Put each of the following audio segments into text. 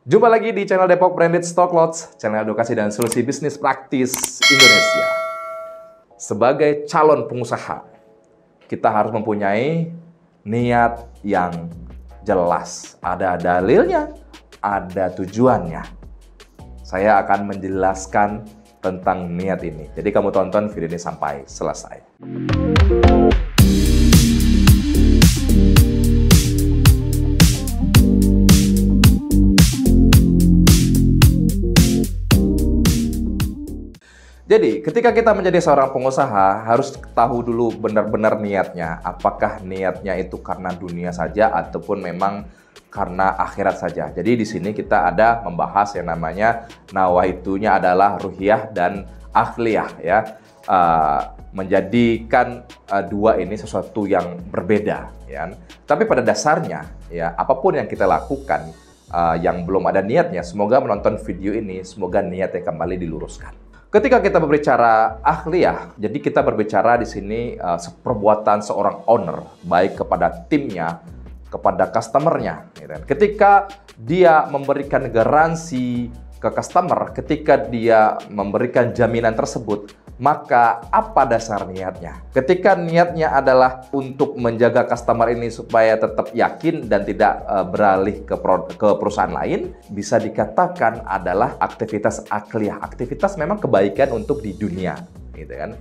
Jumpa lagi di channel Depok Branded Stock Lots, channel edukasi dan solusi bisnis praktis Indonesia. Sebagai calon pengusaha, kita harus mempunyai niat yang jelas. Ada dalilnya, ada tujuannya. Saya akan menjelaskan tentang niat ini. Jadi kamu tonton video ini sampai selesai. Jadi, ketika kita menjadi seorang pengusaha, harus tahu dulu benar-benar niatnya. Apakah niatnya itu karena dunia saja ataupun memang karena akhirat saja. Jadi di sini kita ada membahas yang namanya nawaitunya adalah ruhiyah dan akhliyah, ya. Menjadikan dua ini sesuatu yang berbeda, ya. Tapi pada dasarnya, ya, apapun yang kita lakukan yang belum ada niatnya, semoga menonton video ini, semoga niatnya kembali diluruskan. Ketika kita berbicara akhliyah, jadi kita berbicara di sini perbuatan seorang owner, baik kepada timnya, kepada customernya. Ketika dia memberikan garansi ke customer, ketika dia memberikan jaminan tersebut, maka apa dasar niatnya? Ketika niatnya adalah untuk menjaga customer ini supaya tetap yakin dan tidak beralih ke perusahaan lain, bisa dikatakan adalah aktivitas akhliyah. Aktivitas memang kebaikan untuk di dunia, gitu kan?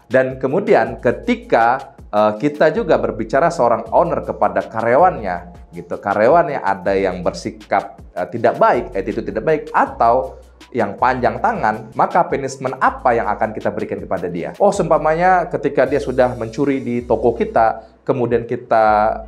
Dan kemudian ketika kita juga berbicara seorang owner kepada karyawannya, gitu, karyawannya ada yang bersikap tidak baik, attitude tidak baik, atau yang panjang tangan, maka punishment apa yang akan kita berikan kepada dia? Oh, seumpamanya ketika dia sudah mencuri di toko kita, kemudian kita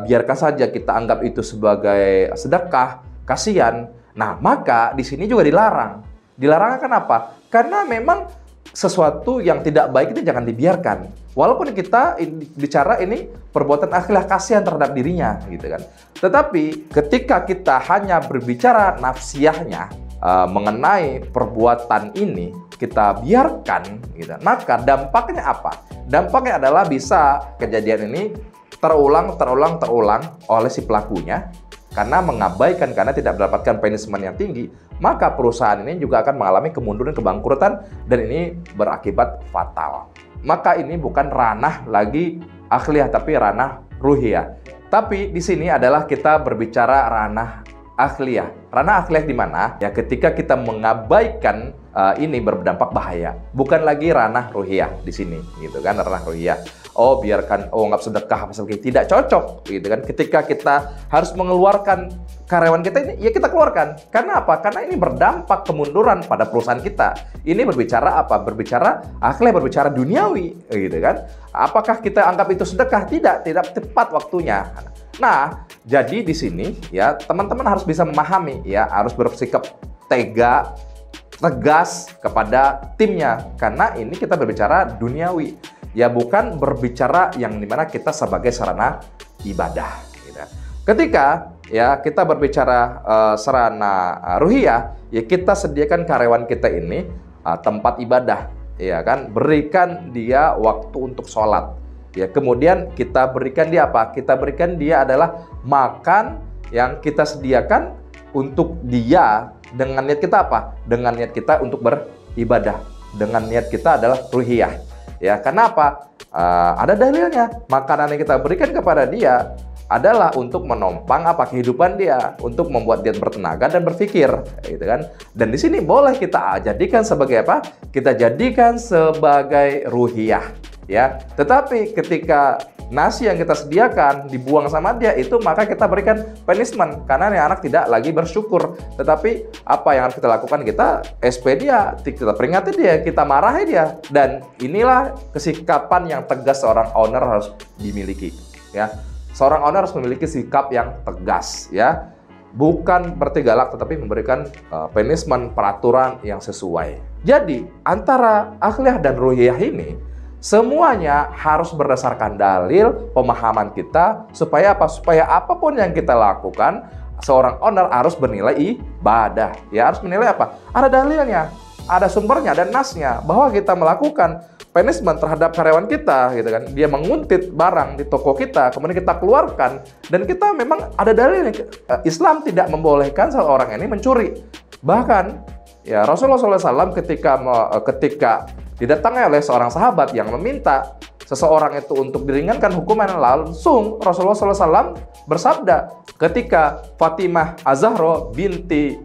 biarkan saja, kita anggap itu sebagai sedekah, kasihan. Nah, maka di sini juga dilarang. Dilarang kenapa? Karena memang sesuatu yang tidak baik itu jangan dibiarkan. Walaupun kita bicara ini perbuatan akhlak kasihan terhadap dirinya, gitu kan. Tetapi ketika kita hanya berbicara nafsiyahnya mengenai perbuatan ini, kita biarkan, gitu, maka dampaknya apa? Dampaknya adalah bisa kejadian ini terulang oleh si pelakunya karena mengabaikan, karena tidak mendapatkan punishment yang tinggi, maka perusahaan ini juga akan mengalami kemunduran, kebangkrutan, dan ini berakibat fatal. Maka ini bukan ranah lagi akhliyah, tapi ranah ruhiyah. Tapi di sini adalah kita berbicara ranah akhliyah. Ranah akhliyah di mana? Ya, ketika kita mengabaikan ini berdampak bahaya. Bukan lagi ranah ruhiyah di sini, gitu kan? Ranah ruhiyah. Oh, biarkan, oh, nggak sedekah, tidak cocok, gitu kan? Ketika kita harus mengeluarkan karyawan kita ini, ya kita keluarkan. Karena apa? Karena ini berdampak kemunduran pada perusahaan kita. Ini berbicara apa? Berbicara akhliyah, berbicara duniawi, gitu kan? Apakah kita anggap itu sedekah? Tidak tepat waktunya. Nah, jadi di sini ya teman-teman harus bisa memahami, ya, harus bersikap tegas kepada timnya, karena ini kita berbicara duniawi, ya, bukan berbicara yang dimana kita sebagai sarana ibadah, gitu. Ketika ya kita berbicara sarana ruhiyah, ya kita sediakan karyawan kita ini tempat ibadah, ya kan, berikan dia waktu untuk sholat. Ya, kemudian kita berikan dia apa? Kita berikan dia adalah makan yang kita sediakan untuk dia dengan niat kita apa? Dengan niat kita untuk beribadah. Dengan niat kita adalah ruhiyah. Ya, karena apa? Ada dalilnya. Makanan yang kita berikan kepada dia adalah untuk menopang apa kehidupan dia, untuk membuat dia bertenaga dan berpikir, gitu kan? Dan di sini boleh kita jadikan sebagai apa? Kita jadikan sebagai ruhiyah. Ya, tetapi ketika nasi yang kita sediakan dibuang sama dia, itu maka kita berikan punishment karena anak tidak lagi bersyukur. Tetapi apa yang harus kita lakukan? Kita SP dia, kita peringati dia, kita marahi dia. Dan inilah kesikapan yang tegas seorang owner harus dimiliki, ya. Seorang owner harus memiliki sikap yang tegas, ya. Bukan berarti galak, tetapi memberikan punishment, peraturan yang sesuai. Jadi antara akhliyah dan ruhiyah ini semuanya harus berdasarkan dalil, pemahaman kita, supaya apa? Supaya apapun yang kita lakukan, seorang owner harus bernilai ibadah. Ya, harus menilai apa? Ada dalilnya, ada sumbernya, ada nasnya, bahwa kita melakukan punishment terhadap karyawan kita gitu kan. Dia menguntit barang di toko kita, kemudian kita keluarkan, dan kita memang ada dalilnya. Islam tidak membolehkan seorang ini mencuri. Bahkan ya Rasulullah SAW ketika didatangi oleh seorang sahabat yang meminta seseorang itu untuk diringankan hukuman, langsung Rasulullah SAW bersabda, ketika Fatimah Az-Zahra binti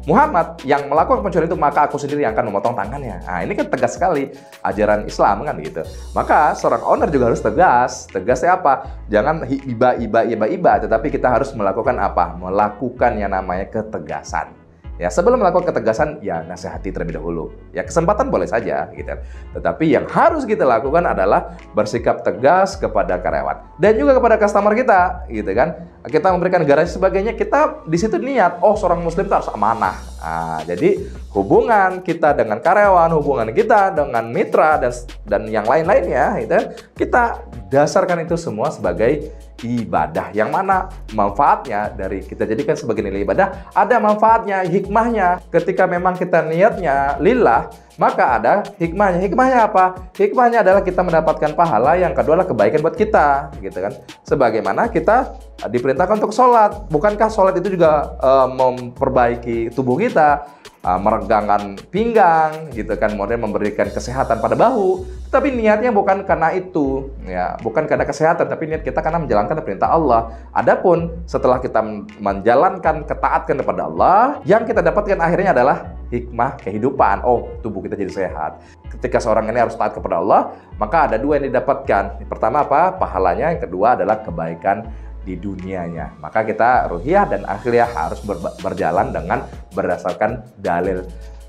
Muhammad yang melakukan pencurian itu, maka aku sendiri yang akan memotong tangannya. Nah, ini kan tegas sekali ajaran Islam kan gitu. Maka seorang owner juga harus tegas. Tegasnya apa? Jangan iba, tetapi kita harus melakukan apa? Melakukan yang namanya ketegasan. Ya, sebelum melakukan ketegasan, ya nasihati terlebih dahulu. Ya, kesempatan boleh saja, gitu. Tetapi yang harus kita lakukan adalah bersikap tegas kepada karyawan dan juga kepada customer kita, gitu kan. Kita memberikan garansi sebagainya, kita di situ niat, oh seorang muslim itu harus amanah. Nah, jadi hubungan kita dengan karyawan, hubungan kita dengan mitra dan yang lain-lainnya, gitu, kita dasarkan itu semua sebagai ibadah, yang mana manfaatnya dari kita jadikan sebagai nilai ibadah, ada manfaatnya, hikmahnya. Ketika memang kita niatnya lillah, maka ada hikmahnya. Hikmahnya apa? Hikmahnya adalah kita mendapatkan pahala, yang kedua adalah kebaikan buat kita, gitu kan. Sebagaimana kita diperintahkan untuk sholat. Bukankah sholat itu juga memperbaiki tubuh kita, meregangkan pinggang, gitu kan, kemudian memberikan kesehatan pada bahu. Tapi niatnya bukan karena itu, ya, bukan karena kesehatan, tapi niat kita karena menjalankan perintah Allah. Adapun setelah kita menjalankan ketaatan kepada Allah, yang kita dapatkan akhirnya adalah hikmah kehidupan. Oh, tubuh kita jadi sehat. Ketika seorang ini harus taat kepada Allah, maka ada dua yang didapatkan. Yang pertama apa? Pahalanya. Yang kedua adalah kebaikan di dunianya. Maka kita ruhiyah dan akhirnya harus berjalan dengan berdasarkan dalil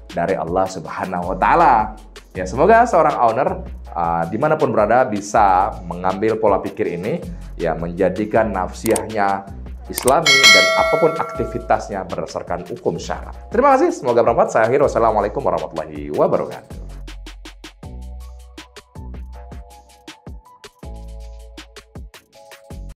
dari Allah Subhanahu wa Ta'ala. Ya, semoga seorang owner dimanapun berada bisa mengambil pola pikir ini, ya, menjadikan nafsiyahnya Islami dan apapun aktivitasnya berdasarkan hukum syara. Terima kasih, semoga bermanfaat. Saya akhiri, wassalamualaikum warahmatullahi wabarakatuh.